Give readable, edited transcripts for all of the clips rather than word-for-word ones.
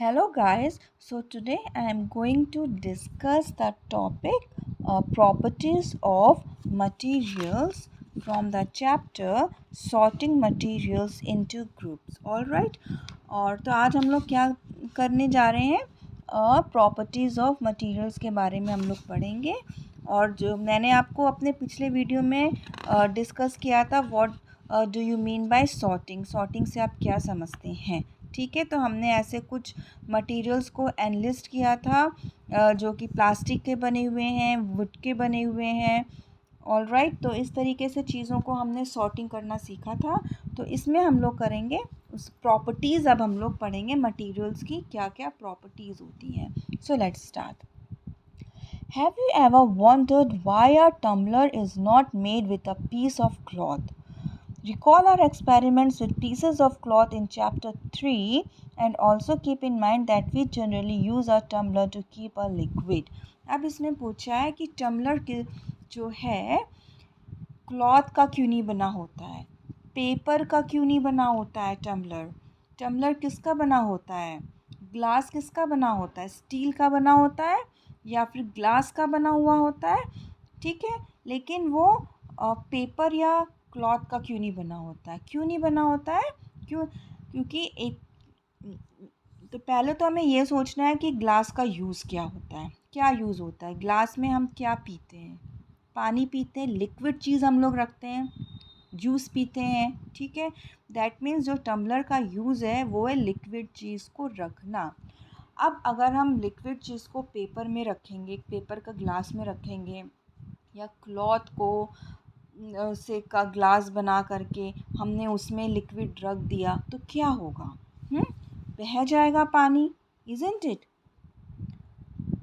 Hello guys, so today I am going to discuss the topic properties of materials from the chapter sorting materials into groups. All right, और तो आज हम लोग क्या करने जा रहे हैं प्रॉपर्टीज़ ऑफ मटेरियल्स के बारे में हम लोग पढ़ेंगे। और जो मैंने आपको अपने पिछले वीडियो में डिस्कस किया था what do you mean by sorting, sorting से आप क्या समझते हैं। ठीक है, तो हमने ऐसे कुछ मटेरियल्स को एनलिस्ट किया था जो कि प्लास्टिक के बने हुए हैं, वुड के बने हुए हैं। ऑल राइट, तो इस तरीके से चीज़ों को हमने सॉर्टिंग करना सीखा था। तो इसमें हम लोग करेंगे उस प्रॉपर्टीज़, अब हम लोग पढ़ेंगे मटेरियल्स की क्या क्या प्रॉपर्टीज़ होती हैं। So let's start. Have you ever wondered why a tumbler is not made with a piece of cloth? Recall our experiments with pieces of cloth in chapter 3 and also keep in mind that we generally use a tumbler to keep a liquid. अब इसने पूछा है कि tumbler के जो है cloth का क्यों नहीं बना होता है, पेपर का क्यों नहीं बना होता है। टम्बलर टम्बलर किसका बना होता है, ग्लास किसका बना होता है, स्टील का बना होता है या फिर ग्लास का बना हुआ होता है। ठीक है, लेकिन वो पेपर या क्लॉथ का क्यों नहीं बना होता है, क्यों नहीं बना होता है, क्यों? क्योंकि एक तो पहले तो हमें ये सोचना है कि ग्लास का यूज़ क्या होता है, क्या यूज़ होता है। ग्लास में हम क्या पीते हैं, पानी पीते हैं, लिक्विड चीज़ हम लोग रखते हैं, जूस पीते हैं। ठीक है, दैट मीन्स जो टम्बलर का यूज़ है वो है लिक्विड चीज़ को रखना। अब अगर हम लिक्विड चीज़ को पेपर में रखेंगे, पेपर का ग्लास में रखेंगे या क्लॉथ को से का ग्लास बना करके हमने उसमें लिक्विड रख दिया तो क्या होगा? बह जाएगा पानी, isn't it?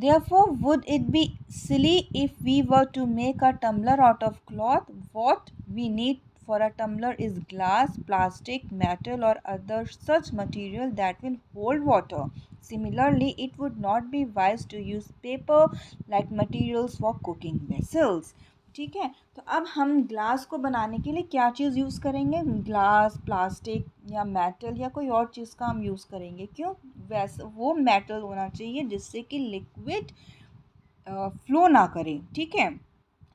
Therefore, would it be silly if we were to make a tumbler out of cloth? What we need for a tumbler is glass, plastic, metal, or other such material that will hold water. Similarly, it would not be wise to use paper like materials for cooking vessels. ठीक है, तो अब हम glass को बनाने के लिए क्या चीज़ यूज़ करेंगे? ग्लास, प्लास्टिक या मेटल या कोई और चीज़ का हम यूज़ करेंगे। क्यों? वैसे वो मेटल होना चाहिए जिससे कि लिक्विड फ्लो ना करे। ठीक है,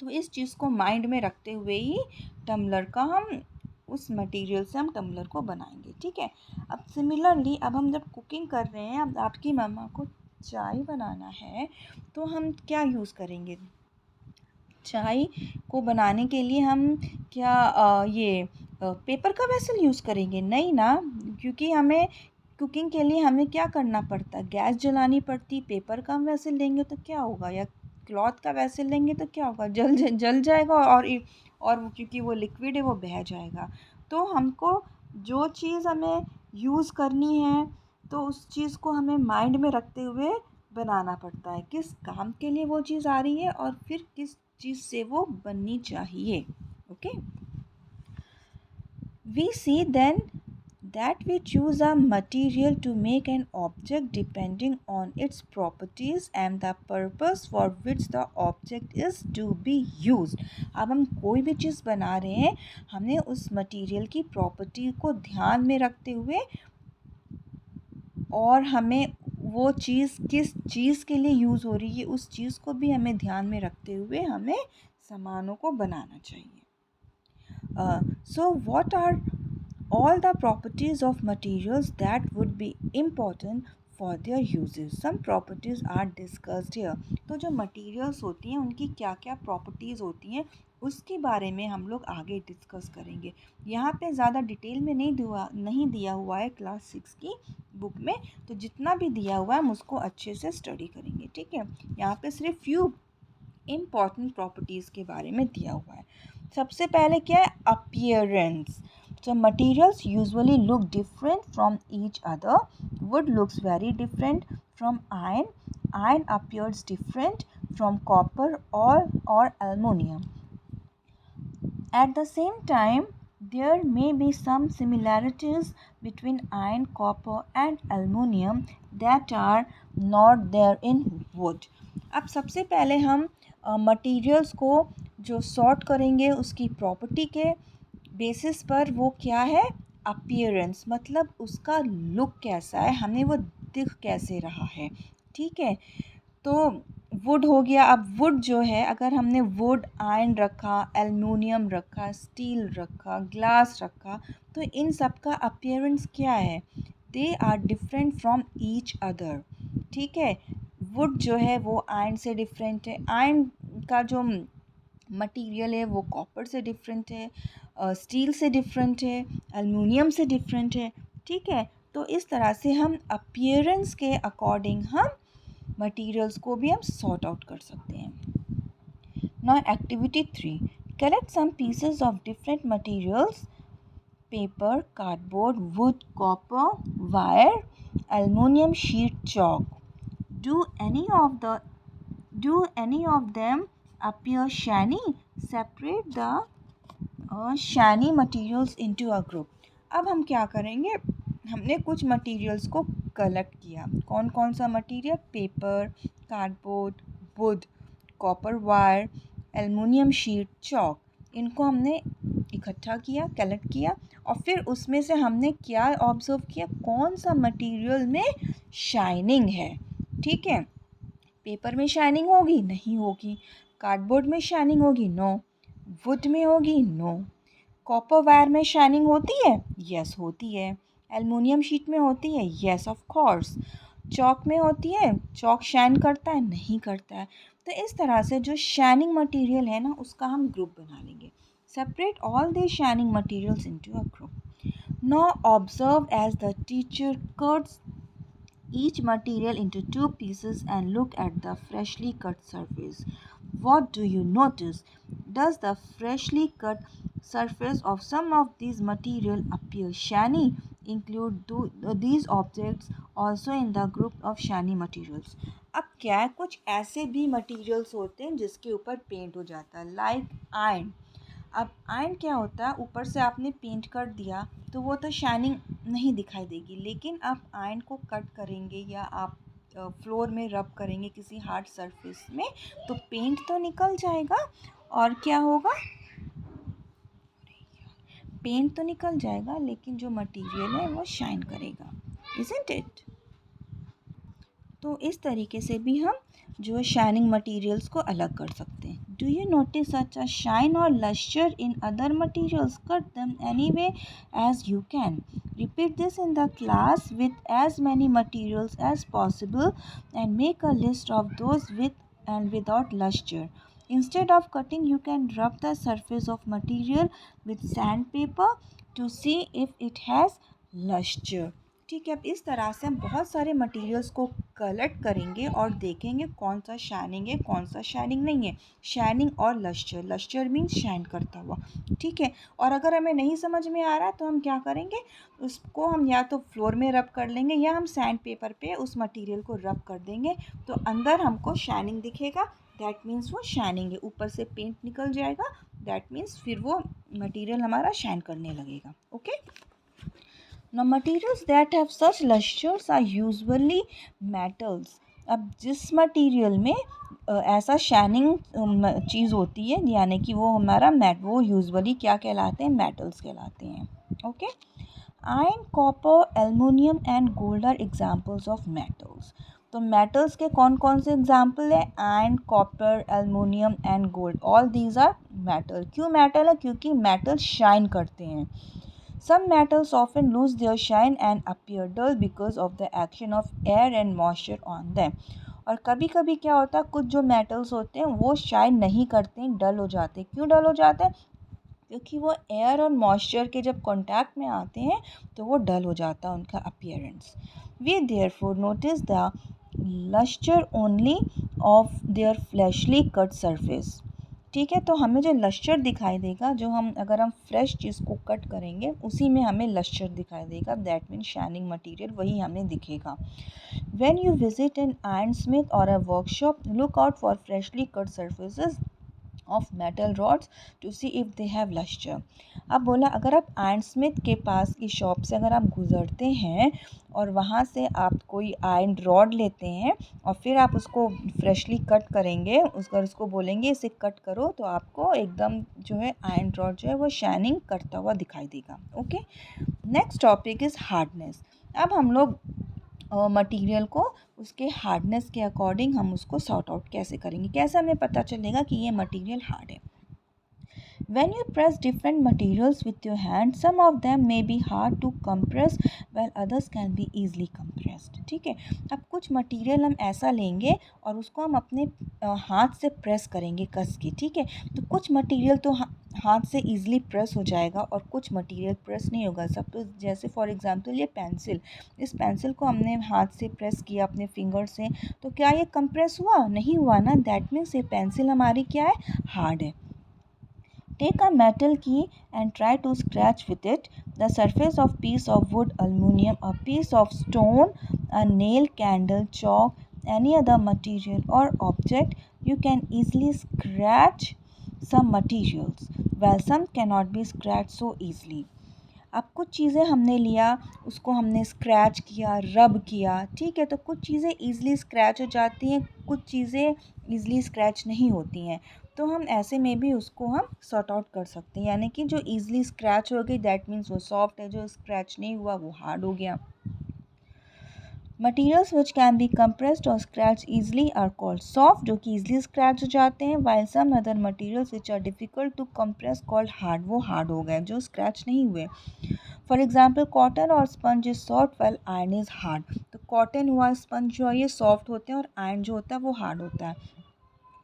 तो इस चीज़ को माइंड में रखते हुए ही टम्बलर का हम उस मटेरियल से हम टम्बलर को बनाएंगे। ठीक है, अब सिमिलरली अब हम जब कुकिंग कर रहे हैं, अब आपकी मम्मा को चाय बनाना है तो हम क्या यूज़ करेंगे? चाय को बनाने के लिए हम क्या पेपर का वेसल यूज़ करेंगे? नहीं ना, क्योंकि हमें कुकिंग के लिए हमें क्या करना पड़ता, गैस जलानी पड़ती। पेपर का हम वेसल लेंगे तो क्या होगा, या क्लॉथ का वेसल लेंगे तो क्या होगा, जल जाएगा और क्योंकि वो लिक्विड है वो बह जाएगा। तो हमको जो चीज़ हमें यूज़ करनी है तो उस चीज़ को हमें माइंड में रखते हुए बनाना पड़ता है, किस काम के लिए वो चीज़ आ रही है और फिर किस चीज़ से वो बननी चाहिए। Okay, we see then that we choose a material to make an object depending on its properties and the purpose for which the object is to be used. अब हम कोई भी चीज़ बना रहे हैं, हमने उस मटेरियल की प्रॉपर्टी को ध्यान में रखते हुए और हमें वो चीज़ किस चीज़ के लिए यूज़ हो रही है उस चीज़ को भी हमें ध्यान में रखते हुए हमें सामानों को बनाना चाहिए। So what are all the properties of materials that would be important for their uses? Some properties are discussed here. तो जो materials होती हैं उनकी क्या क्या properties होती हैं उसके बारे में हम लोग आगे डिस्कस करेंगे। यहाँ पे ज़्यादा डिटेल में नहीं दिया हुआ है क्लास 6 की बुक में, तो जितना भी दिया हुआ है हम उसको अच्छे से स्टडी करेंगे। ठीक है, यहाँ पे सिर्फ फ्यू इम्पॉर्टेंट प्रॉपर्टीज़ के बारे में दिया हुआ है। सबसे पहले क्या है, appearance. So materials usually look different from each other. Wood looks very different from iron. Iron appears different from copper or aluminum. At the same time, there may be some similarities between iron, copper and aluminum that are not there in wood. अब सबसे पहले हम materials को जो sort करेंगे उसकी property के basis पर, वो क्या है, अपीयरेंस, मतलब उसका लुक कैसा है, हमें वो दिख कैसे रहा है। ठीक है, तो वुड हो गया। अब वुड जो है, अगर हमने वुड, आयरन रखा, एल्युमिनियम रखा, स्टील रखा, ग्लास रखा, तो इन सब का अपीयरेंस क्या है? They are different from each other. ठीक है, वुड जो है वो आयरन से डिफरेंट है, आयरन का जो मटेरियल है वो कॉपर से डिफरेंट है, स्टील से डिफरेंट है, एल्युमिनियम से डिफरेंट है। ठीक है, तो इस तरह से हम अपीयरेंस के अकॉर्डिंग हम मटेरियल्स को भी हम सॉर्ट आउट कर सकते हैं। Now activity 3, collect some pieces of different materials, paper, cardboard, wood, copper, wire, aluminium sheet, chalk. Do any of the do any of them appear shiny? Separate the shiny materials into a group. अब हम क्या करेंगे, हमने कुछ materials को collect किया। कौन कौन सा material? Paper, cardboard, wood, copper wire, aluminium sheet, chalk. इनको हमने इकट्ठा किया, कलेक्ट किया, और फिर उसमें से हमने क्या ऑब्जर्व किया, कौन सा मटेरियल में शाइनिंग है। ठीक है, पेपर में शाइनिंग होगी? नहीं होगी। कार्डबोर्ड में शाइनिंग होगी? नो। वुड में होगी? नो। कॉपर वायर में शाइनिंग होती है? यस होती है। एल्युमिनियम शीट में होती है? Yes of course. चॉक में होती है? चॉक शाइन करता है? नहीं करता है। तो इस तरह से जो शाइनिंग मटेरियल है ना, उसका हम ग्रुप बना लेंगे। Separate all the shining materials into a group. Now observe as the teacher cuts each material into two pieces and look at the freshly cut surface. What do you notice? Does the freshly cut surface of some of these material appear shiny? Include these objects also in the group of shiny materials. अब क्या है, कुछ ऐसे भी materials होते हैं जिसके ऊपर पेंट हो जाता है, लाइक आयरन। अब आयरन क्या होता है, ऊपर से आपने पेंट कर दिया तो वो तो शाइनिंग नहीं दिखाई देगी, लेकिन आप आयरन को कट करेंगे या आप फ्लोर में रब करेंगे किसी हार्ड सरफेस में, तो पेंट तो निकल जाएगा, और क्या होगा, पेंट तो निकल जाएगा, लेकिन जो मटेरियल है वो शाइन करेगा, इज़न्ट इट? तो इस तरीके से भी हम जो है शाइनिंग मटेरियल्स को अलग कर सकते हैं। Do you notice such a shine or lustre in other materials? Cut them any way as you can. Repeat this in the class with as many materials as possible and make a list of those with and without luster. Instead of cutting, you can rub the surface of material with sandpaper to see if it has luster. ठीक है, अब इस तरह से हम बहुत सारे materials को कलेक्ट करेंगे और देखेंगे कौन सा शाइनिंग है, कौन सा शाइनिंग नहीं है। शाइनिंग और लस्टर, लस्टर मीन्स शाइन करता हुआ। ठीक है, और अगर हमें नहीं समझ में आ रहा है तो हम क्या करेंगे, उसको हम या तो फ्लोर में रब कर लेंगे या हम सैंड पेपर पे उस मटेरियल को रब कर देंगे, तो अंदर हमको शाइनिंग दिखेगा, दैट मीन्स वो शाइनिंग है। ऊपर से पेंट निकल जाएगा, दैट मीन्स फिर वो मटेरियल हमारा शाइन करने लगेगा। Okay, now materials that have such lusters are usually metals. अब जिस मटेरियल में ऐसा शाइनिंग चीज़ होती है, यानी कि वो हमारा वो यूजुअली क्या कहलाते हैं, मेटल्स कहलाते हैं। Okay, iron, copper, aluminium and gold are examples of metals. तो मेटल्स के कौन कौन से एग्जाम्पल है? Iron, copper, aluminium and gold, all these are metal. क्यों मेटल है? क्योंकि मेटल शाइन करते हैं। Some metals often lose their shine and appear dull because of the action of air and moisture on them. और कभी कभी क्या होता है, कुछ जो मेटल्स होते हैं वो शाइन नहीं करते हैं, डल हो जाते हैं। क्यों डल हो जाते हैं? क्योंकि वो एयर और मॉइस्चर के जब कांटेक्ट में आते हैं तो वो डल हो जाता है उनका appearance. We therefore notice the lustre only of their freshly cut surface. ठीक है, तो हमें जो लस्टर दिखाई देगा, जो हम अगर हम फ्रेश चीज़ को कट करेंगे उसी में हमें लस्टर दिखाई देगा, दैट मीन्स शाइनिंग मटेरियल वही हमें दिखेगा। When you visit an iron smith or a workshop, look out for freshly cut surfaces of metal rods to see if they have lustre. अब बोला, अगर आप आयरन स्मिथ के पास की शॉप से अगर आप गुज़रते हैं और वहाँ से आप कोई आयरन रॉड लेते हैं और फिर आप उसको फ्रेशली कट करेंगे, उसको बोलेंगे इसे कट करो, तो आपको एकदम जो है आयरन रॉड जो है वो शाइनिंग करता हुआ दिखाई देगा। Okay, next topic is hardness. अब हम लोग मटेरियल को उसके हार्डनेस के अकॉर्डिंग हम उसको सॉर्ट आउट कैसे करेंगे, कैसे हमें पता चलेगा कि ये मटेरियल हार्ड है। When you press different materials with your hand, some of them may be hard to compress while others can be easily compressed. ठीक है, अब कुछ मटेरियल हम ऐसा लेंगे और उसको हम अपने हाथ से प्रेस करेंगे कस के। ठीक है, तो कुछ मटेरियल तो हाथ से ईजिली प्रेस हो जाएगा और कुछ मटेरियल प्रेस नहीं होगा। सपोज जैसे फॉर एग्जांपल ये पेंसिल, इस पेंसिल को हमने हाथ से प्रेस किया अपने फिंगर से, तो क्या ये कंप्रेस हुआ? नहीं हुआ ना। दैट मीन्स ये पेंसिल हमारी क्या है? हार्ड है। Take a metal key and try to scratch with it the surface of piece of wood, aluminum, a piece of stone, a nail, candle, chalk, any other material or object. You can easily scratch some materials, while some cannot be scratched so easily. अब कुछ चीज़ें हमने लिया, उसको हमने scratch किया, रब किया। ठीक है, तो कुछ चीज़ें ईज़िली स्क्रैच हो जाती हैं, कुछ चीज़ें ईज़िली स्क्रैच नहीं होती हैं। तो हम ऐसे में भी उसको हम सॉर्ट आउट कर सकते हैं, यानी कि जो ईज़िली स्क्रैच हो गई दैट मीन्स वो सॉफ्ट है, जो स्क्रैच नहीं हुआ वो हार्ड हो गया। Materials which can be compressed और scratch easily are called soft, जो कि ईजिली स्क्रैच हो जाते हैं, while some other materials which are difficult to compress called hard, वो हार्ड हो गए, जो स्क्रैच नहीं हुए। फॉर एग्जाम्पल कॉटन और sponge is soft while iron is hard. तो कॉटन हुआ, स्पंज जो है ये सॉफ्ट होते हैं और आयरन जो होता है वो हार्ड होता है।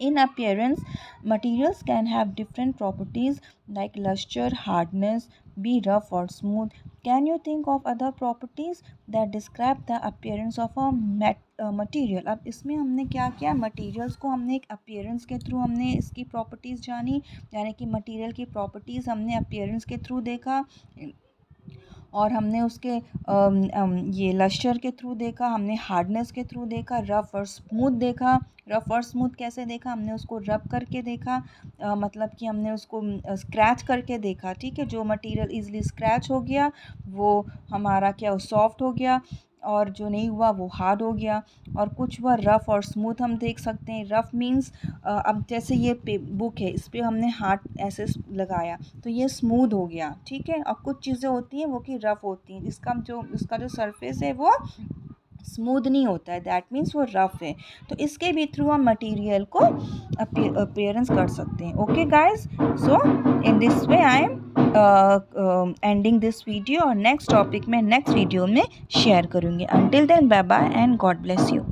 In appearance, materials can have different properties like luster, hardness, be rough or smooth. Can you think of other properties that describe the appearance of a material? अब इसमें हमने क्या किया, मटेरियल्स को हमने एक अपीयरेंस के थ्रू हमने इसकी प्रॉपर्टीज़ जानी, यानी कि मटेरियल की प्रॉपर्टीज़ हमने अपीयरेंस के थ्रू देखा और हमने उसके ये लस्टर के थ्रू देखा, हमने हार्डनेस के थ्रू देखा, रफ़ और स्मूथ देखा। रफ़ और स्मूथ कैसे देखा? हमने उसको रब करके देखा, मतलब कि हमने उसको स्क्रैच करके देखा। ठीक है, जो मटेरियल इजीली स्क्रैच हो गया वो हमारा क्या, सॉफ्ट हो गया, और जो नहीं हुआ वो हार्ड हो गया। और कुछ हुआ रफ़ और स्मूथ हम देख सकते हैं। रफ़ मीन्स अब जैसे ये बुक है, इस पर हमने हाथ ऐसे लगाया तो ये स्मूथ हो गया। ठीक है, और कुछ चीज़ें होती हैं वो कि रफ़ होती हैं, उसका जो सरफेस है वो स्मूथ नहीं होता है, दैट मीन्स वो रफ़ है। तो इसके भी थ्रू हम मटेरियल को अपीयरेंस कर सकते हैं। Okay guys, so in this way I am ending this video, और नेक्स्ट टॉपिक में नेक्स्ट वीडियो में शेयर करूँगी। Until then bye bye and God bless you.